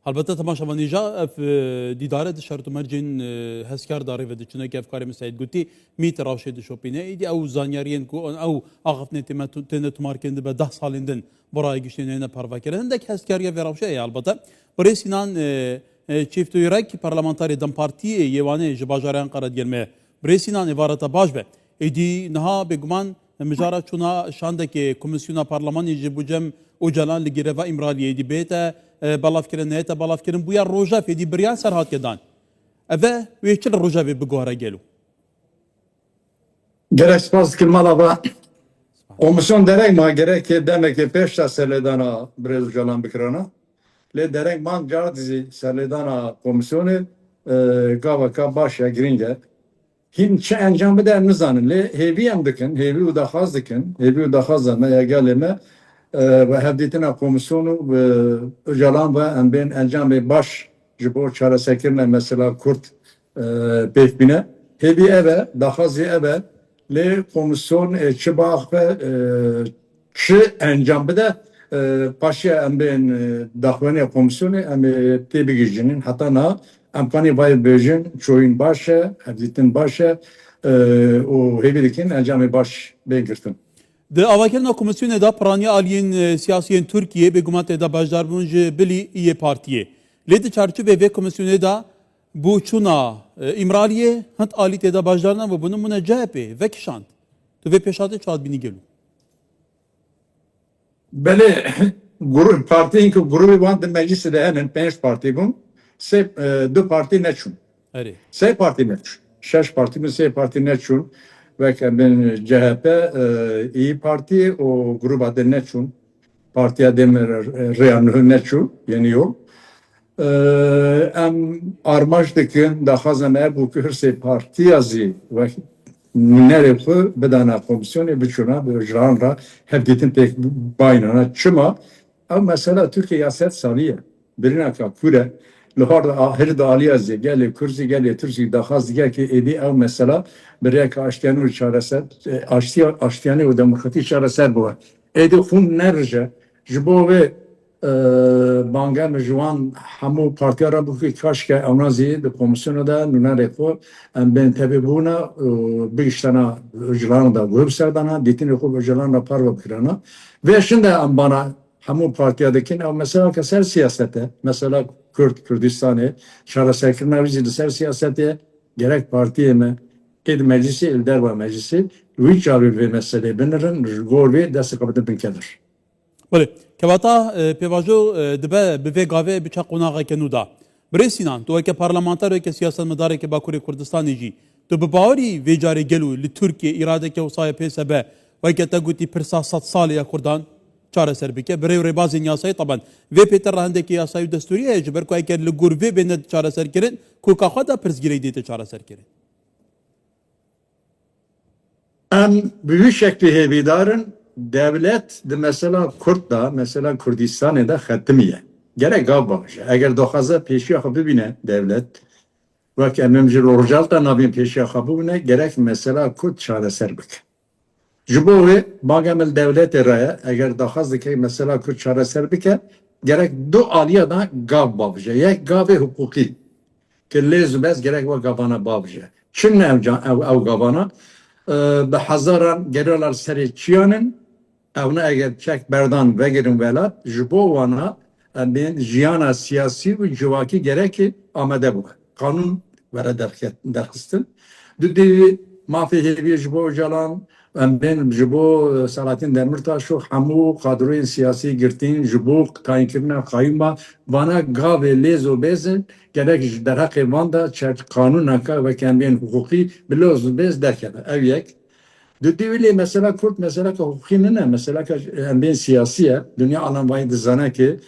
البته تماشاوانیجا اف دیداره دشارت مرجین هسکار داره و دچنه که افکار مسعود گوتی میت راوشه دشوپینه ایدی او زانیارین کو او آغفنه تمت مارکند به 10 سالندن برای گشتنه پروا کردن دک هسکاریا و راوشه البته برای سینان چیفت یورک پارلمانتاری دم پارتی یوانه جباجاران قرار گرمه برای سینان عبارت باش به ایدی نها بگمان مجارا چونا شاندک کمیسیون پارلمانی جبوجم اوجلان لگیره و امرالیه دی بیت بالاف کردن نه تا بالاف کردن بویا روجا فدی بریان سرهات کردن اوه ویچل روجا به بگوهره گلو Gerek spas kilmala ba komisyon derek ma gerek demek ki peş ta seledana brez jalan bikrana le derek man jar dizi seledana komisyonu gava ka başa girince hin çe encam beder nizanın le hevi em dikin hevi u da khaz dikin hevi u da khaz ma ya geleme ve hevditina komisyonu ve jalan ve en ben encam be baş jibor çare sekirne mesela kurt pekbine hevi eve da khazi eve le komisyon çıbak ve çı encam bede paşa em ben dakhvene komisyonu em tebigicinin hatta na amkani vay bejin çoyun başa hevditin başa o hevidikin encam baş begirtin. De avakelna komisyonu da pranya aliyen siyasiyen Türkiye be gumate da bajdarbunj bili iye partiye. Lede çarçı ve komisyonu da bu çuna imraliye hant alite da bajdarna ve bunun buna CHP ve kişant. Tu ve peşate çad bini gelu. Bele grup partinin ki grubu vandı meclisi de enen 5 parti bun. Se du parti neçun. Eri. Se parti neçun. 6 parti mi se parti neçun. Ve ben CHP İyi Parti o gruba de neçun. Partiye demir reyanı neçun. Yeni yol. Em armajdaki daha zaman bu kürse parti yazı ve nereye bedana komisyonu biçuna bir janra hep gitin pek baynana çıma ama mesela Türkiye yaset saniye birine kakure Luharda ahir da aliyazı geli kursi geli Türkiye daha az diye ki edi ama mesela birine kaçtiyanı çaresi açtiyanı o demokratik çaresi bu edi hun nerece jibo ve bangam juan hamu partiyara bu ki kaşke amnazi de komisyonu da nunareko ben tabi buna bir iştana öcülan da webserdana ditini ko öcülan da parva kirana ve şimdi bana hamu partiyadaki ama mesela keser siyasete mesela Kürdistan'ı şarasekirna vizi ser siyasete gerek partiye mi meclisi ilderva meclisi viçarı ve mesele benirin gorvi dest kabul bin kedir. Bale, kevata pevajo dibe bive gave biça qonağa kenuda. Bresinan, tu eke parlamenter eke siyaset medar eke Bakuri Kurdistan ji. Tu bi bawarî vê carê gelo li Türkiye îradeke wesaya pêsebe weke te gotî pirsa 100 saliya Kurdan çareser bike. Birê rêbazên yasayî taban vê pêter rahendekî yasayî destûrî ji ber ku eke li gor vê bêne çareser kirin ku ka xwe da pirsgirêk dîte çareser kirin. Em büyük şekli hevidarın devlet de mesela Kurt'da mesela Kurdistan'da da xetimiye. Gerek gav bakış. Eğer dokaza peşi akabı bine devlet ve kendimce orcal da nabin peşi akabı bine gerek mesela Kurt çareser bik. Jubovi bagamel devlet eraya eğer dokazdaki mesela Kurt çareser bike gerek do aliya da gav bakış. Yek gavi hukuki. Ki lezubez gerek ve gavana bakış. Çin ev gavana به هزاران گرالار سری چیانن اونا اگر چک بردان وگرن ولات جبو وانا بین جیانا سیاسی و جواکی گرکی آمده بود قانون وره درخستن دو مافی هیوی جبو جلان بین جبو سلاطین دمرتاش و همو قادروی سیاسی گرتین جبو تاین کرنا قایما وانا گاوی لیز و بیزن gerek در حق واندا چرت قانون نکا و کمبین حقوقی بلوز بیز درکده اویک دویلی mesela Kürt mesela ki hukuki ne mesela ki ben siyasiye dünya alanvayı dizana ki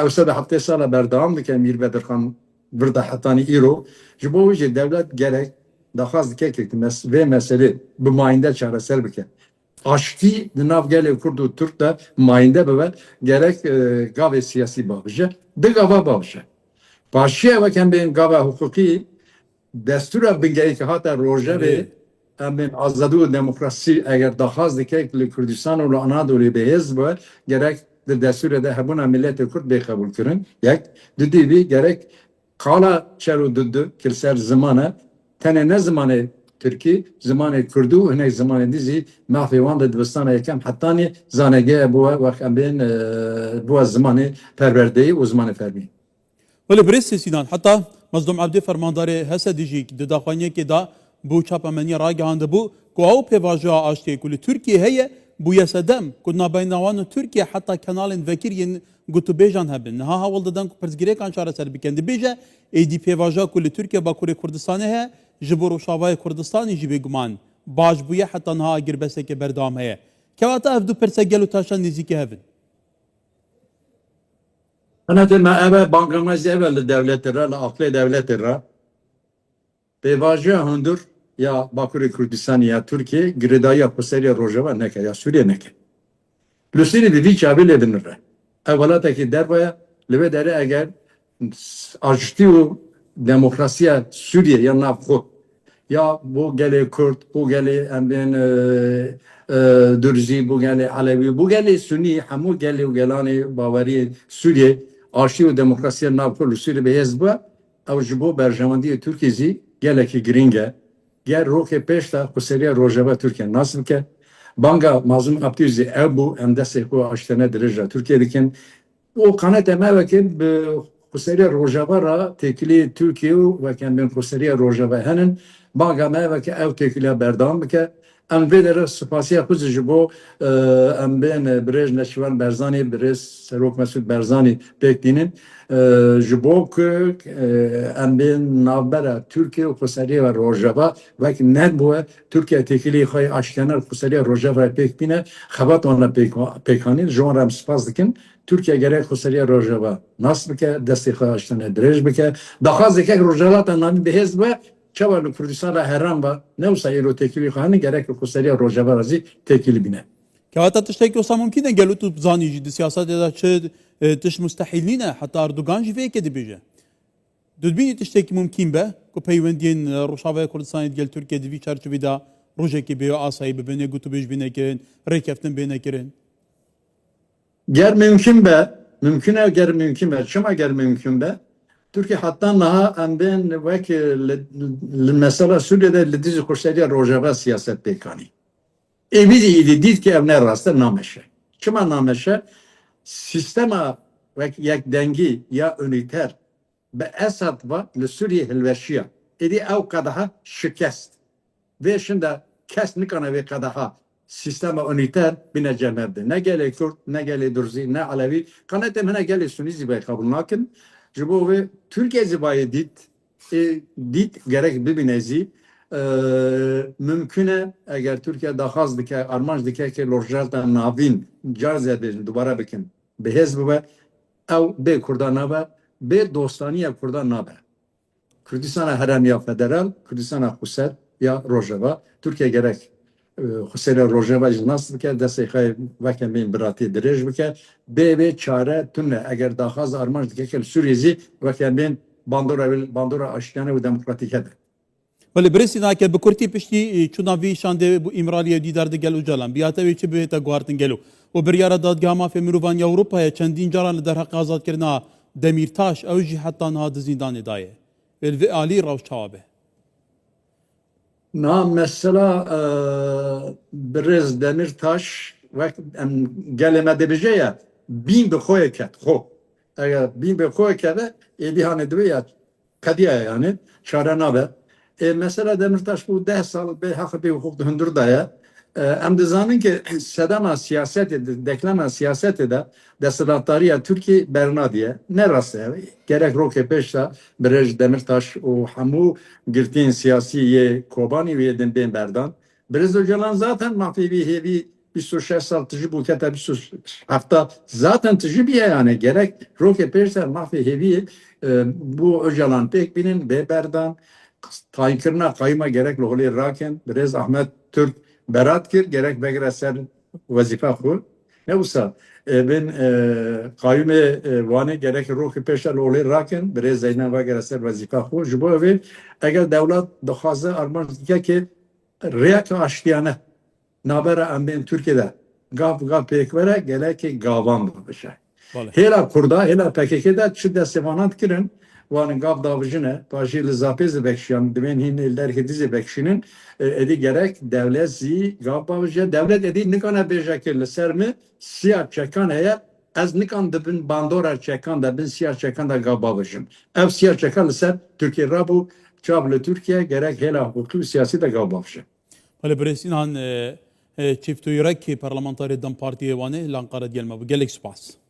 evsada hafta sala berdavam diken Mir Bedirhan burada hatani iro jibo je devlet gerek daha az dikek ve mesele bu mayinde çaresel bike aşkı dinav gele Kurdu Türk da mayinde bebe gerek gave siyasi babıca de gava babıca Başya ve ben gava hukuki destura bingeyke hatta roja ve ben azadu demokrasi eğer daha az dikek Kürdistan ve Anadolu beyaz var gerek de Suriye'de hebuna milleti Kürt bey kabul kırın. Yek, düdü bir gerek kala çero düdü kilser zamanı tene ne zamanı Türkiye zamanı Kürdu ne zamanı dizi mahvevan da dibistana yekem hatta ni zanege bu vakit ben bu zamanı perverdeyi o zamanı fermi. ولی برس سیدان حتی مظلوم عبدی فرمانداری هسه دیجی که داخوانی که دا بو چاپمنی راگهانده بو که او پیواجه آشتی کلی ترکیه هیه بو یسدم که نابینوان ترکیه حتی kanalın vekirین گوتو بیجان هبن ها هاول دادن که پرزگیره کان شاره سر بکند بیجه ایدی پیواجه کلی ترکیه با کوری کردستانه هه جبور و شاوای کردستانی جی بگمان باش بویه حتی نها اگر بسه که بردام هیه که واتا افدو پرسگل و تاشان نزیکی هبن Ana ma eve bankamız evvel devletler la aklı devletler Bevaji hundur ya Bakuri Kürdistan ya Türkiye gridaya kuseriya Rojava neke ya Suriye neke. Lusini bir çabil edinir. Evvela ki derbaya leve dere eğer ajtiyo demokrasiya Suriye ya nafku ya bu gele Kürt bu gele embin Dürzi bu gele Alevi bu gele Sunni hamu gele gelani Bavari Suriye ajtiyo demokrasiya nafku Suriye beyazba ev jibo berjamandi Türkiye'zi geleki gringe gel roke peşta kuseriya Rojava Türkiye nasıl ki Banga mazlum abdüzi ev bu emdese ku aştene derece Türkiye'deki o kanat emevekin kuseriya Rojava ra tekili Türkiye ve kendin kuseriya Rojava henin banga meveki ev tekili berdam ke em vedere spasiya kuzici bu em ben Brej Neşvan Berzani Brej Serok Mesut Berzani beklinin jibo ku em ben navbera Türkiye kuseriya Rojava ve ne bu Türkiye tekili hay aşkenar kuseriya Rojava bekline xabat ona pekanin jonram spas dikin Türkiye gerek kuseriya Rojava nasıl ki destek aşkına Brej bike daha zekek Rojava tanım behez ve Çavarlı Kürdistan'da herran var. Ne olsa yero tekili hanı gerek kuseriya Rojava razı tekili bine. که حتی تشتکی وسا ممکنه گلو تو بزانی جی دی سیاست دا چه تش مستحیلینه حتی اردوغان جی فیکه دی بیجه دبینی تشتکی ممکن به که پیوندین روشاوه کردستانی گل ترکیه دی وی چرچوی دا روژه کی بیو آسایی ببینه گوتو بیج بینه کرن ریکفتن بینه کرن Ger mümkün be. Mümküne ger mümkün be. Şuma ger mümkün be. Türkiye hatta naha emben veki mesela Suriye'de lidizi kuseriya Rojava siyaset bekani. Evi de idi dit ki evne rastı nameşe. Şuma nameşe sistema ve yak dengi ya üniter be Esad va le Suriye helveşiya. Edi ev kadaha şikest. Ve şimdi kes nikana ve kadaha sistema üniter bine cemerde. Ne gele Kürt, ne gele Dürzi, ne Alevi. Kanatem ne gele Sunni zibay kabul nakin. Jibo ve Türkiye zibayı dit gerek bibinezi mümküne eğer Türkiye daha az dike armanj dike ki lojjalta navin carz edin dubara bikin behez bu ev be Kurdana ve be dostaniye Kurdana be Kürdistan'a herem ya federal Kürdistan'a Husser ya Rojava Türkiye gerek Husser'e Rojava nasıl ki destekay vaken bin birati direj bike be çare tünne eğer daha az armanj dike ki Suriye'zi vaken bin bandora aşkane ve demokratik eder. ولی برسی نه که بکرتی پشتی چونا وی شانده بو امرالی دیدار ده گلو جلان بیاته وی چه بهتا گوارتن گلو و بریار دادگاه مافی مروان اروپا چندین جاران در حق آزاد کردن دمیرتاش اوجی حتی نه زندان دایه و عالی روش چوابه Na mesela Brez Demirtaş ve geleme debije ya bin be koya ket ho. Eğer bin be koya kede edihane diye ya kadiye yani çare nabe. Mesela Demirtaş bu 10 sal be hakkı bir hukuk hündür daya. Em de zanın ki sedana siyaset edi, deklana siyaset ede deselatariya Türkiye berna diye. Ne rastı? Gerek roke peşta Brej Demirtaş o hamu girtin siyasiye Kobani ve edin ben berdan. Brez Öcalan zaten mahfivi hevi 26 sal tecrübe bu kete 26 hafta zaten tecrübe yani gerek roke peşta mahfi hevi bu Öcalan pek binin be berdan taykırına kayma gerek lohli raken Brez Ahmet Türk berat kir gerek begre ser vazife xu ne olsa ben kayyume vane gerek ruhi peşel lohli raken Brez Zeynep begre ser vazife xu jibo ev eğer devlet doxazı arman ki reyak aştiyane nabera em ben Türkiye'de gav pekvere geleki gavan babışa. Vale. Hela Kurda, hela PKK'da çi destevanat kirin, van gav davıcına, başı lizapez bekşiyan, demen hin eller hedize bekşinin, edi gerek devlet zi gav babıca, devlet edi nikana bejakirli sermi, siyah çekan eğer, ez nikan dibin bandora çekan da bin siyah çekan da gav babıcım. Ev siyah çekan ser, Türkiye rabu, çablı Türkiye gerek hela hukuklu siyasi de gav babıcım. Vale برسين هان چیفتو یرک پارلمانتاری دم پارتی وانه لانقاره دیل ما بگلک سپاس